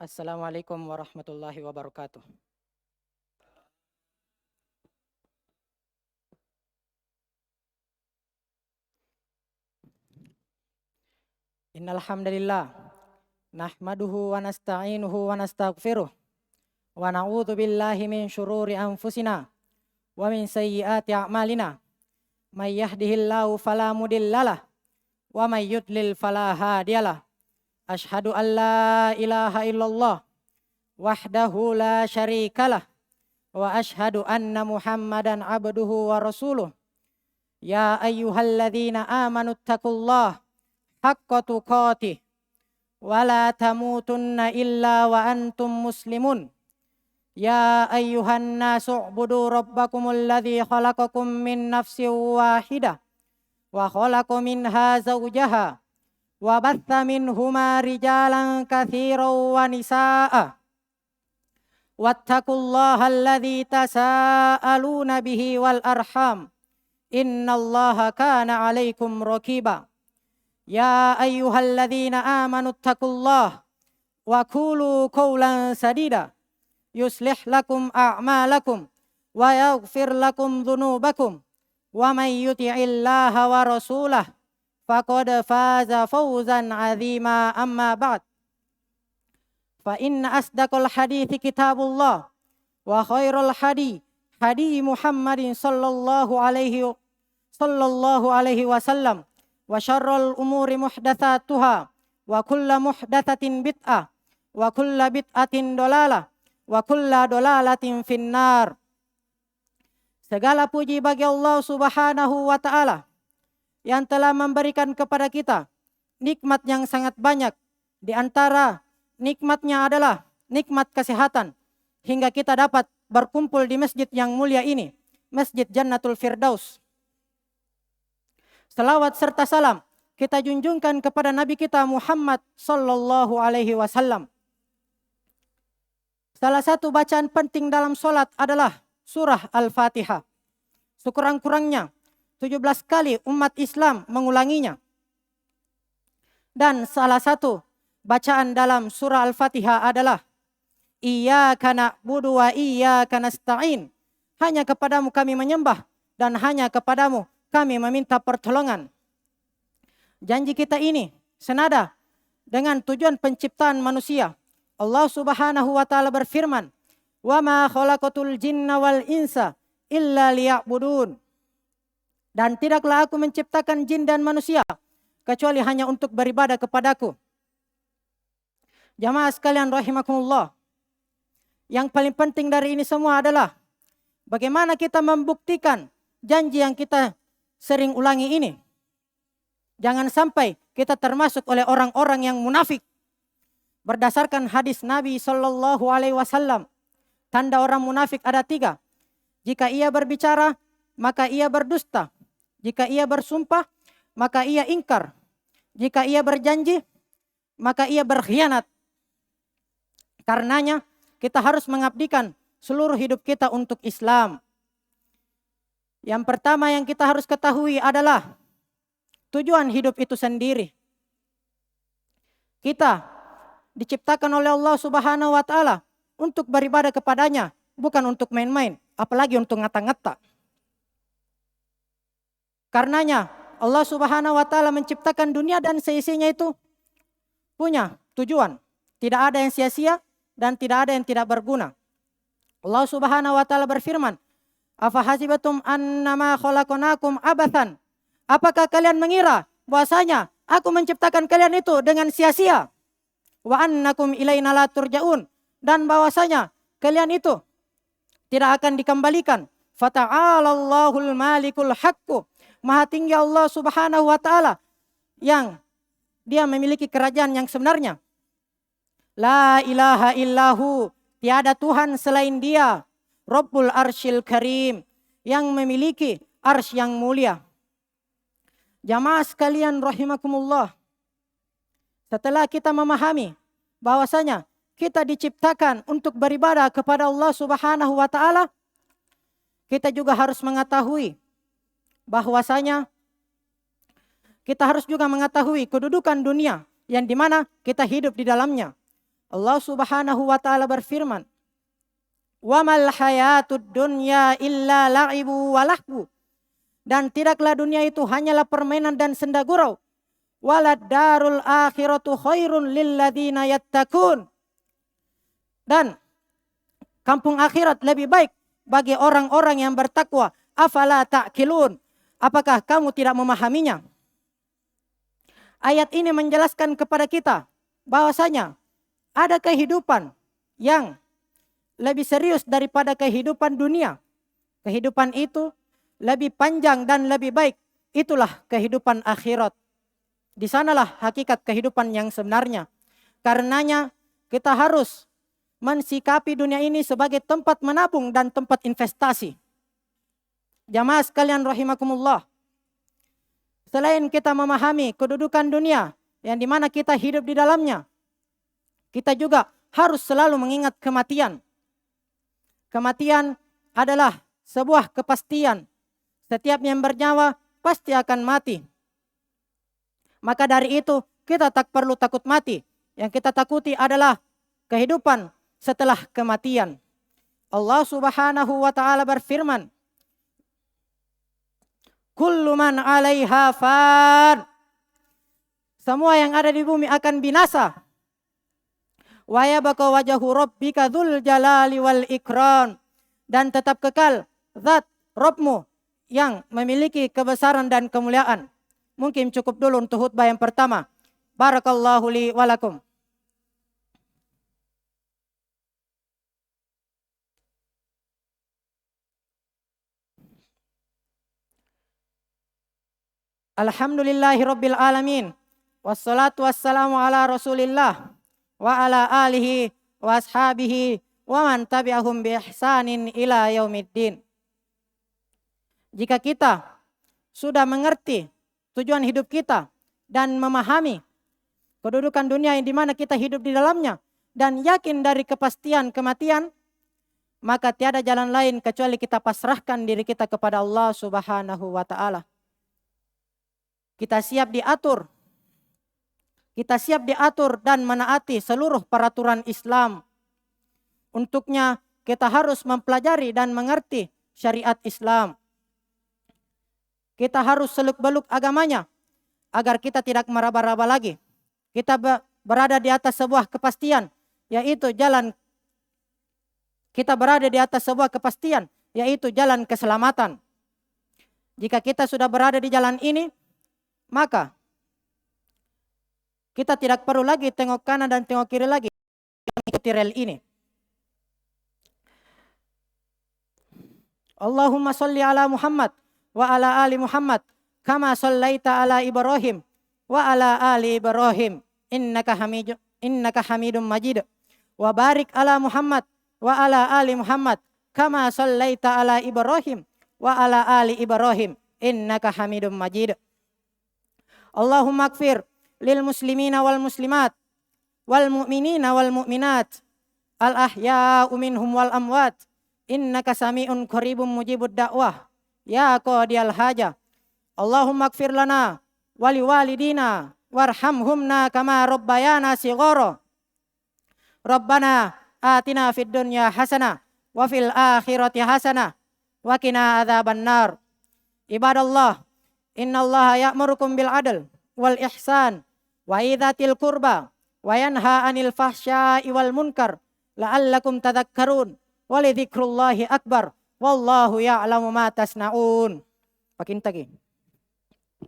Assalamualaikum warahmatullahi wabarakatuh. Innal hamdalillah nahmaduhu wa nasta'inuhu wa nastaghfiruh wa na'udzu billahi min syururi anfusina wa min sayyiati a'malina. May yahdihillahu fala mudhillalah wa may yudlil fala hadiyalah. Asyhadu an la ilaha illallah wahdahu la syarikalah wa asyhadu anna Muhammadan abduhu wa rasuluh. Ya ayyuhalladzina amanu taqullaha haqqa tuqatih wa la tamutunna illa wa antum muslimun. Ya ayyuhan nasu ubudu rabbakumul ladzi khalaqakum min nafsin wahidah wa khalaqa minha zawjaha wa batha minhuma rijalan katsiran wa nisaa'a wattaqullaha alladzi tasaaluna bihi wal arham innallaha kana 'alaikum raqiba. Ya ayyuhalladzina amanu taqullaha wa qulu qawlan sadida yuslih lakum a'malakum wa yaghfir lakum dhunubakum wa may yuti'illaha wa rasulahu faqad faza fawzan 'azima. Amma ba'd, fa inna asdaqal hadithi kitabullah wa khairal hadi Muhammadin sallallahu alaihi wasallam wa syarrul umuri muhdatsatuha wa kullu muhdatsatin bid'ah wa kullu bid'atin dolalah wa kullu dolalatin finnar. Segala puji bagi Allah Subhanahu wa taala yang telah memberikan kepada kita nikmat yang sangat banyak. Di antara nikmatnya adalah nikmat kesehatan hingga kita dapat berkumpul di masjid yang mulia ini, Masjid Jannatul Firdaus. Salawat serta salam kita junjungkan kepada Nabi kita Muhammad sallallahu alaihi wasallam. Salah satu bacaan penting dalam solat adalah surah Al-Fatihah. Sekurang-kurangnya 17 kali umat Islam mengulanginya. Dan salah satu bacaan dalam surah Al-Fatihah adalah Iyyaka na'budu wa iyyaka nasta'in. Hanya kepadamu kami menyembah dan hanya kepadamu kami meminta pertolongan. Janji kita ini senada dengan tujuan penciptaan manusia. Allah Subhanahu wa taala berfirman, "Wa ma khalaqatul jinna wal insa illa liya'budun." Dan tidaklah aku menciptakan jin dan manusia kecuali hanya untuk beribadah kepadaku. Jamaah sekalian rahimakumullah. Yang paling penting dari ini semua adalah bagaimana kita membuktikan janji yang kita sering ulangi ini. Jangan sampai kita termasuk oleh orang-orang yang munafik. Berdasarkan hadis Nabi sallallahu alaihi wasallam, tanda orang munafik ada 3. Jika ia berbicara, maka ia berdusta. Jika ia bersumpah, maka ia ingkar. Jika ia berjanji, maka ia berkhianat. Karenanya, kita harus mengabdikan seluruh hidup kita untuk Islam. Yang pertama yang kita harus ketahui adalah tujuan hidup itu sendiri. Kita diciptakan oleh Allah Subhanahu wa taala untuk beribadah kepadanya, bukan untuk main-main, apalagi untuk ngata-ngata. Karenanya Allah Subhanahu wa taala menciptakan dunia dan seisinya itu punya tujuan. Tidak ada yang sia-sia dan tidak ada yang tidak berguna. Allah Subhanahu wa taala berfirman, "Afa hasibatum annama khalaqnakum abathan?" Apakah kalian mengira bahwasanya aku menciptakan kalian itu dengan sia-sia? Wa annakum ilaina la turja'un, dan bahwasanya kalian itu tidak akan dikembalikan. Fata'alallahul malikul haqqu. Maha tinggi Allah Subhanahu wa taala yang dia memiliki kerajaan yang sebenarnya. La ilaha illahu, tiada Tuhan selain Dia. Rabbul arsyil karim, yang memiliki arsy yang mulia. Jamaah sekalian rahimakumullah. Setelah kita memahami bahwasanya kita diciptakan untuk beribadah kepada Allah Subhanahu wa taala, kita juga harus mengetahui bahwasanya kita harus juga mengetahui kedudukan dunia yang dimana kita hidup di dalamnya. Allah Subhanahu wa taala berfirman, "Wa mal hayatud dunya illa la'ibu wa lahwu." Dan tidaklah dunia itu hanyalah permainan dan senda gurau. Walad darul akhiratu khairun lilladzina yattaqun. Dan kampung akhirat lebih baik bagi orang-orang yang bertakwa. Afala ta'qilun. Apakah kamu tidak memahaminya? Ayat ini menjelaskan kepada kita bahwasanya ada kehidupan yang lebih serius daripada kehidupan dunia. Kehidupan itu lebih panjang dan lebih baik. Itulah kehidupan akhirat. Di sanalah hakikat kehidupan yang sebenarnya. Karenanya kita harus mensikapi dunia ini sebagai tempat menabung dan tempat investasi. Jamaah sekalian rahimakumullah. Selain kita memahami kedudukan dunia yang dimana kita hidup di dalamnya, kita juga harus selalu mengingat kematian. Kematian adalah sebuah kepastian. Setiap yang bernyawa pasti akan mati. Maka dari itu kita tak perlu takut mati. Yang kita takuti adalah kehidupan setelah kematian. Allah Subhanahu wa taala berfirman, "Kullu man 'alaiha fan." Semua yang ada di bumi akan binasa. Wa yabqa wajhu rabbika dzul jalali wal ikram. Dan tetap kekal zat Rabbmu yang memiliki kebesaran dan kemuliaan. Mungkin cukup dulu untuk khutbah yang pertama. Barakallahu li wa lakum. Alhamdulillahi rabbil alamin. Wassalatu wassalamu ala rasulillah. Wa ala alihi wa ashabihi wa man tabi'ahum bi ihsanin ila yaumiddin. Jika kita sudah mengerti tujuan hidup kita dan memahami kedudukan dunia yang dimana kita hidup di dalamnya dan yakin dari kepastian kematian, maka tiada jalan lain kecuali kita pasrahkan diri kita kepada Allah Subhanahu wa taala. Kita siap diatur. Kita siap diatur dan menaati seluruh peraturan Islam. Untuknya kita harus mempelajari dan mengerti syariat Islam. Kita harus seluk-beluk agamanya agar kita tidak meraba-raba lagi. Kita berada di atas sebuah kepastian, yaitu jalan keselamatan. Jika kita sudah berada di jalan ini, maka kita tidak perlu lagi tengok kanan dan tengok kiri lagi mengikuti rel ini. Allahumma sholli ala Muhammad wa ala ali Muhammad kama shallaita ala Ibrahim wa ala ali Ibrahim innaka Hamidum Majid. Wa barik ala Muhammad wa ala ali Muhammad kama shallaita ala Ibrahim wa ala ali Ibrahim innaka Hamidum Majid. Allahumma ighfir lil muslimina wal muslimat wal mu'minina wal mu'minat al ahya'u minhum wal amwat innaka sami'un qaribun mujibud da'wah ya qadiyal haja. Allahumma ighfir lana wa liwalidina warhamhumna kama rabbayana shighara. Rabbana atina fid dunya hasanah wa fil akhirati hasanah wa qina adzabannar. Ibadallah, innallaha ya'murukum bil adl wal ihsan wa idzatil qurba wa yanha 'anil fahsya'i wal munkar la'allakum tadhakkarun. Wa li dzikrullahi akbar wallahu ya'lamu ma tasna'un. Pakin tagi.